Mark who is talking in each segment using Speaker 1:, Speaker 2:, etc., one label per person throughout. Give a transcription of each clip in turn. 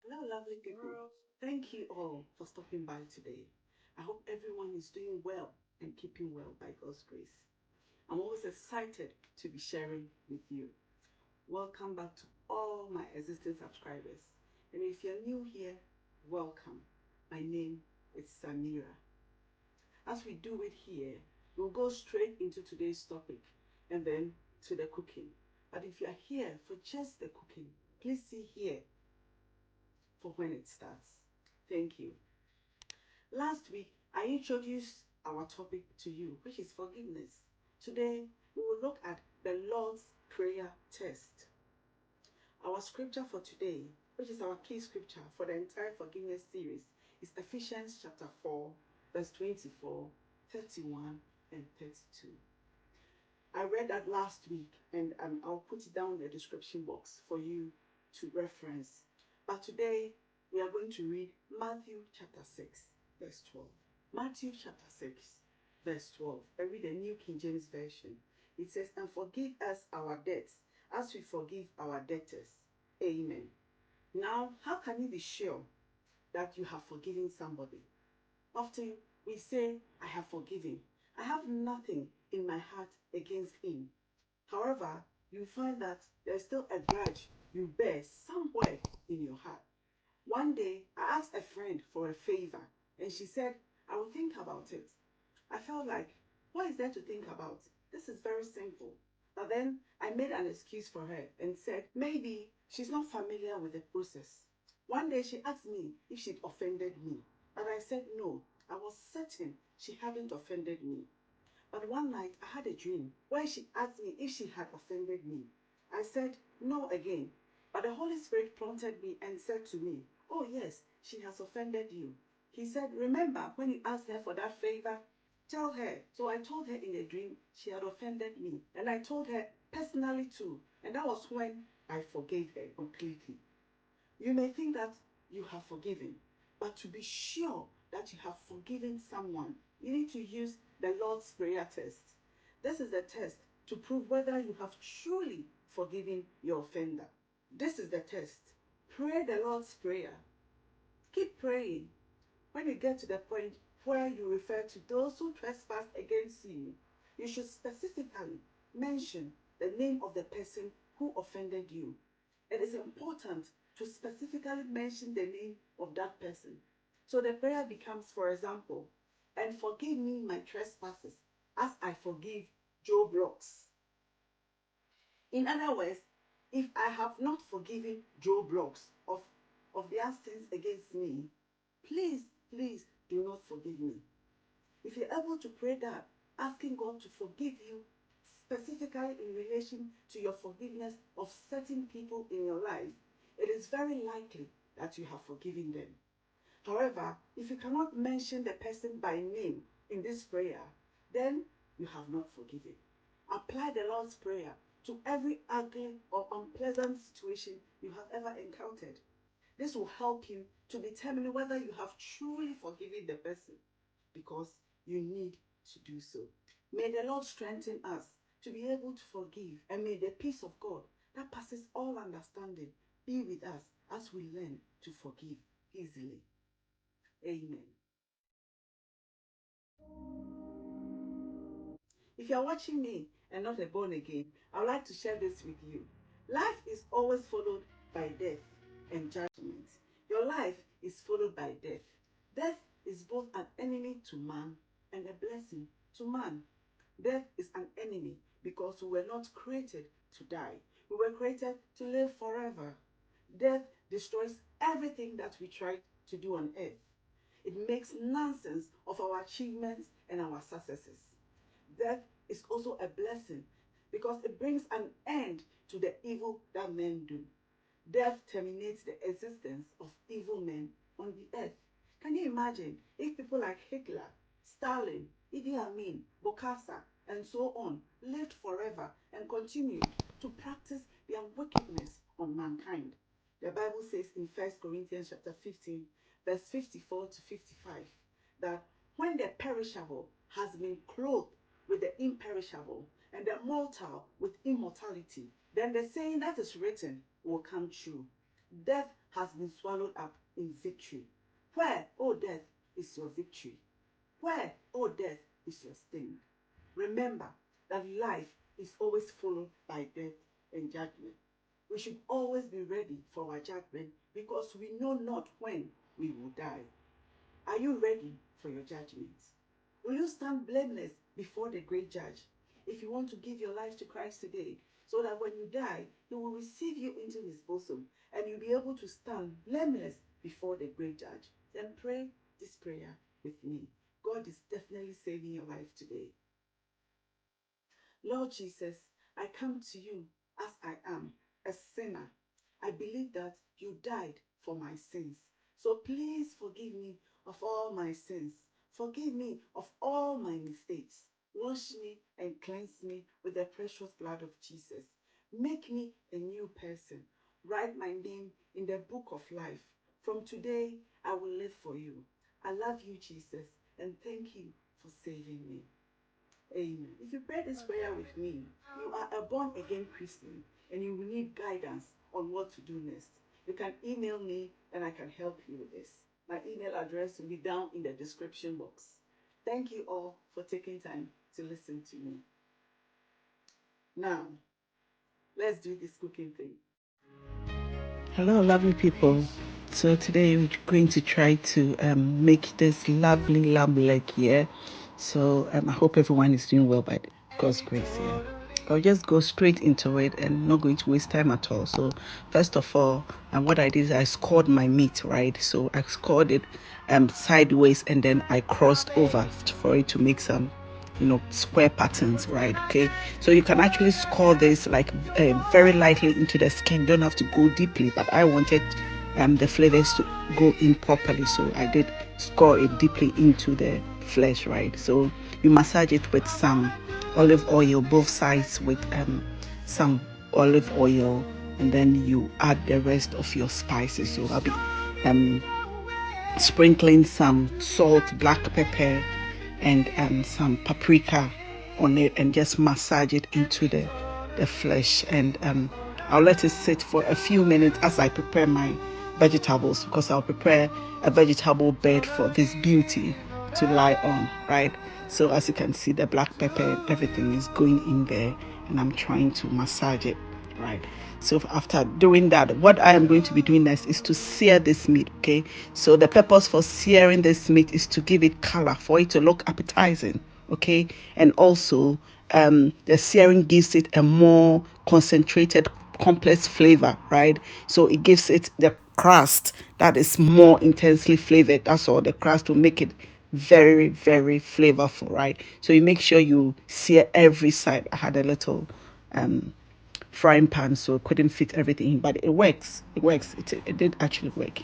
Speaker 1: Hello, lovely people. Thank you all for stopping by today. I hope everyone is doing well and keeping well by God's grace. I'm always excited to be sharing with you. Welcome back to all my existing subscribers. And if you're new here, welcome. My name is Samira. As we do it here, we'll go straight into today's topic and then to the cooking. But if you're here for just the cooking, please see here for when it starts. Thank you. Last week, I introduced our topic to you, which is forgiveness. Today, we will look at the Lord's Prayer test. Our scripture for today, which is our key scripture for the entire forgiveness series, is Ephesians chapter 4, verse 24, 31, and 32. I read that last week and I'll put it down in the description box for you to reference. But today, we are going to read Matthew chapter 6, verse 12. Matthew chapter 6, verse 12. I read the New King James Version. It says, "And forgive us our debts as we forgive our debtors." Amen. Now, how can you be sure that you have forgiven somebody? Often we say, "I have forgiven. I have nothing in my heart against him." However, you find that there's still a grudge you bear somewhere in your heart. One day, I asked a friend for a favor, and she said, "I will think about it." I felt like, what is there to think about? This is very simple. But then I made an excuse for her and said, maybe she's not familiar with the process. One day she asked me if she'd offended me, but I said no. I was certain she hadn't offended me. But one night I had a dream where she asked me if she had offended me. I said no again. But the Holy Spirit prompted me and said to me, "Oh yes, she has offended you." He said, "Remember when you asked her for that favor? Tell her." So I told her in a dream she had offended me. And I told her personally too. And that was when I forgave her completely. You may think that you have forgiven, but to be sure that you have forgiven someone, you need to use the Lord's Prayer test. This is the test to prove whether you have truly forgiven your offender. This is the test. Pray the Lord's Prayer. Keep praying. When you get to the point where you refer to those who trespass against you, you should specifically mention the name of the person who offended you. It is important to specifically mention the name of that person. So the prayer becomes, for example, "And forgive me my trespasses as I forgive Joe Blocks." In other words, if I have not forgiven Joe Blocks of their sins against me, please, please do not forgive me. If you're able to pray that, asking God to forgive you, specifically in relation to your forgiveness of certain people in your life, it is very likely that you have forgiven them. However, if you cannot mention the person by name in this prayer, then you have not forgiven. Apply the Lord's Prayer to every ugly or unpleasant situation you have ever encountered. This will help you to determine whether you have truly forgiven the person, because you need to do so. May the Lord strengthen us to be able to forgive, and may the peace of God that passes all understanding be with us as we learn to forgive easily. Amen. If you're watching me and not a born again, I would like to share this with you. Life is always followed by death and judgment. Your life is followed by death. Death is both an enemy to man and a blessing to man. Death is an enemy because we were not created to die. We were created to live forever. Death destroys everything that we tried to do on earth. It makes nonsense of our achievements and our successes. Death is also a blessing because it brings an end to the evil that men do. Death terminates the existence of evil men on the earth. Can you imagine if people like Hitler, Stalin, Idi Amin, Bokassa, and so on lived forever and continued to practice their wickedness on mankind? The Bible says in 1 Corinthians chapter 15, verse 54 to 55, that when the perishable has been clothed with the imperishable, and the mortal with immortality, then the saying that is written will come true. Death has been swallowed up in victory. Where, O death, is your victory? Where, O death, is your sting? Remember that life is always followed by death and judgment. We should always be ready for our judgment because we know not when we will die. Are you ready for your judgment? Will you stand blameless before the great judge? If you want to give your life to Christ today, so that when you die, he will receive you into his bosom and you'll be able to stand blameless before the great judge, then pray this prayer with me. God is definitely saving your life today. Lord Jesus, I come to you as I am, a sinner. I believe that you died for my sins. So please forgive me of all my sins. Forgive me of all my mistakes. Wash me and cleanse me with the precious blood of Jesus. Make me a new person. Write my name in the book of life. From today, I will live for you. I love you, Jesus, and thank you for saving me. Amen. If you pray this prayer with me, you are a born again Christian and you will need guidance on what to do next. You can email me and I can help you with this. My email address will be down in the description box. Thank you all for taking time to listen to me. Now, let's do this cooking thing. Hello, lovely people. So today we're going to try to make this lovely lamb leg here. So I hope everyone is doing well by God's grace here. I'll just go straight into it and not going to waste time at all. So first of all, what I did is I scored my meat, right? So I scored it sideways and then I crossed over for it to make some square patterns, right? Okay, so you can actually score this like very lightly into the skin. You don't have to go deeply, but I wanted the flavors to go in properly, so I did score it deeply into the flesh, right? So you massage it with some olive oil, both sides with some olive oil, and then you add the rest of your spices. So I'll be sprinkling some salt, black pepper, and some paprika on it, and just massage it into the flesh. And I'll let it sit for a few minutes as I prepare my vegetables, because I'll prepare a vegetable bed for this beauty to lie on, right? So as you can see, the black pepper and everything is going in there, and I'm trying to massage it, right? So after doing that, what I am going to be doing next is to sear this meat. Okay, so the purpose for searing this meat is to give it color, for it to look appetizing. Okay, and also the searing gives it a more concentrated, complex flavor, right? So it gives it the crust that is more intensely flavored. That's all. The crust will make it very, very flavorful, right? So you make sure you sear every side. I had a little frying pan, so it couldn't fit everything in, but it works. It did actually work.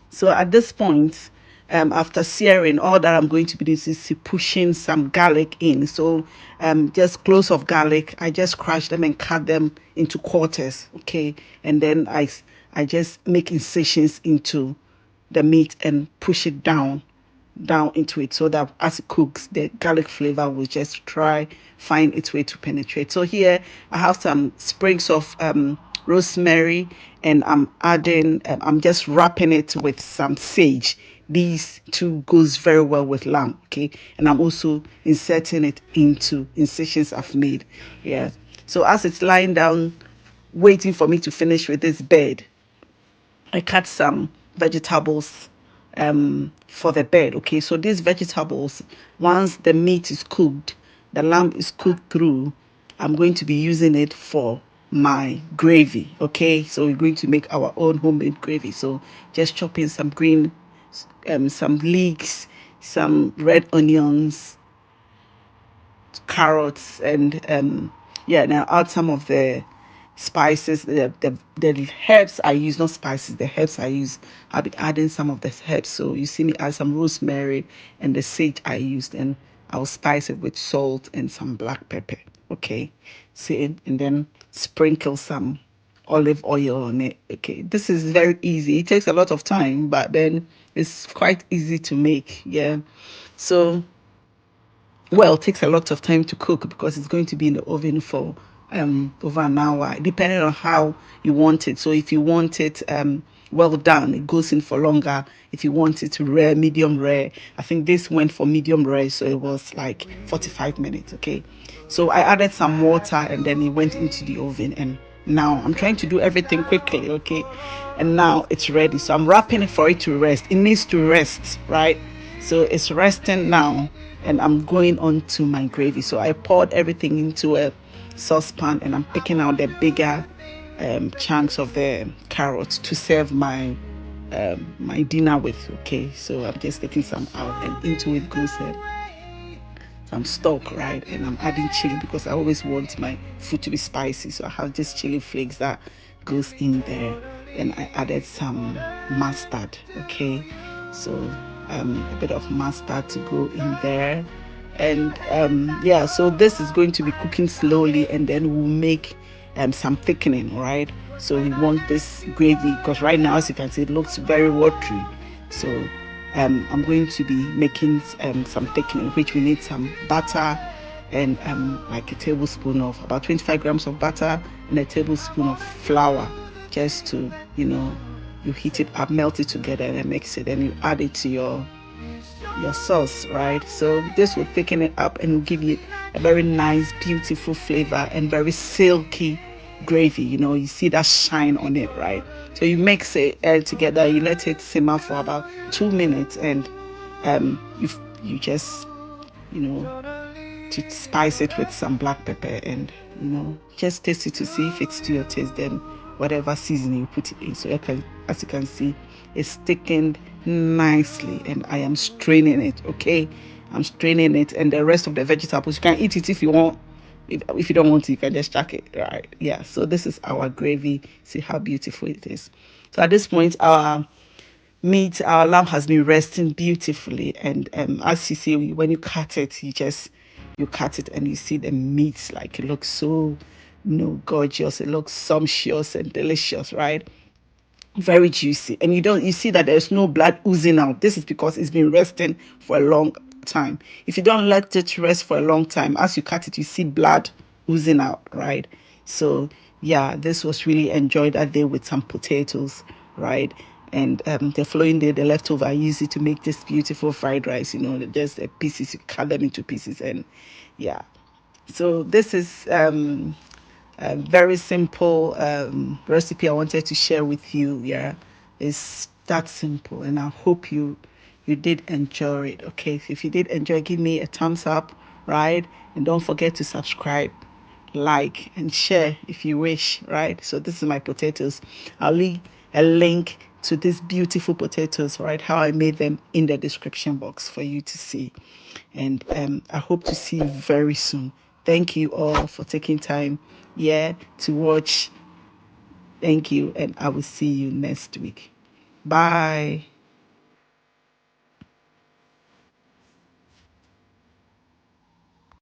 Speaker 1: So at this point, after searing, all that I'm going to be doing is pushing some garlic in. So just cloves of garlic, I just crush them and cut them into quarters, okay? And then I just make incisions into the meat and push it down into it, so that as it cooks, the garlic flavor will just find its way to penetrate. So here I have some sprigs of rosemary, and I'm just wrapping it with some sage. These two goes very well with lamb, okay? And I'm also inserting it into incisions I've made. Yeah. So as it's lying down waiting for me to finish with this bed, I cut some vegetables for the bed. Okay, so these vegetables, once the meat is cooked, the lamb is cooked through, I'm going to be using it for my gravy. Okay, so we're going to make our own homemade gravy. So just chopping some green, some leeks, some red onions, carrots, and yeah, now add some of the spices, the herbs I use, not spices, the herbs I use. I'll be adding some of the herbs. So you see me add some rosemary and the sage I used, and I'll spice it with salt and some black pepper. Okay, see, and then sprinkle some olive oil on it. Okay, this is very easy. It takes a lot of time, but then it's quite easy to make. Yeah, so well, it takes a lot of time to cook because it's going to be in the oven for over an hour, depending on how you want it. So if you want it well done, it goes in for longer. If you want it to rare, medium rare, I think this went for medium rare, so it was like 45 minutes. Okay, so I added some water and then it went into the oven, and now I'm trying to do everything quickly. Okay, and now it's ready, so I'm wrapping it for it to rest. It needs to rest, right? So it's resting now, and I'm going on to my gravy. So I poured everything into a saucepan, and I'm picking out the bigger chunks of the carrots to serve my dinner with. Okay, so I'm just taking some out, and into it goes some stock, right? And I'm adding chili because I always want my food to be spicy, so I have just chili flakes that goes in there. And I added some mustard. Okay, so a bit of mustard to go in there. And yeah, so this is going to be cooking slowly, and then we'll make some thickening, right? So we want this gravy, because right now, as you can see, it looks very watery. So I'm going to be making some thickening, which we need some butter and like a tablespoon of about 25 grams of butter and a tablespoon of flour, just to, you heat it up, melt it together, and mix it, and you add it to your sauce, right? So this will thicken it up and will give you a very nice, beautiful flavor and very silky gravy. You see that shine on it, right? So you mix it together, you let it simmer for about 2 minutes, and you just, to spice it with some black pepper, and just taste it to see if it's to your taste. Then whatever seasoning you put it in. So as you can see, it's thickened nicely, and I am straining it. Okay, I'm straining it, and the rest of the vegetables you can eat it if you want. If you don't want to, you can just chuck it, right? Yeah, so this is our gravy. See how beautiful it is. So at this point, our lamb has been resting beautifully, and as you see, when you cut it, you cut it, and you see the meat, like, it looks so, gorgeous. It looks sumptuous and delicious, right? Very juicy, and you see that there's no blood oozing out. This is because it's been resting for a long time. If you don't let it rest for a long time, as you cut it, you see blood oozing out, right? So yeah, this was really enjoyed that day with some potatoes, right? And the following day, the leftover, I use it to make this beautiful fried rice. Just the pieces, you cut them into pieces, and yeah. So this is a very simple recipe I wanted to share with you. Yeah, it's that simple, and I hope you did enjoy it. Okay, if you did enjoy, give me a thumbs up, right? And don't forget to subscribe, like, and share if you wish, right? So this is my potatoes. I'll leave a link to these beautiful potatoes, right, how I made them, in the description box for you to see. And I hope to see you very soon. Thank you all for taking time, to watch. Thank you, and I will see you next week. Bye.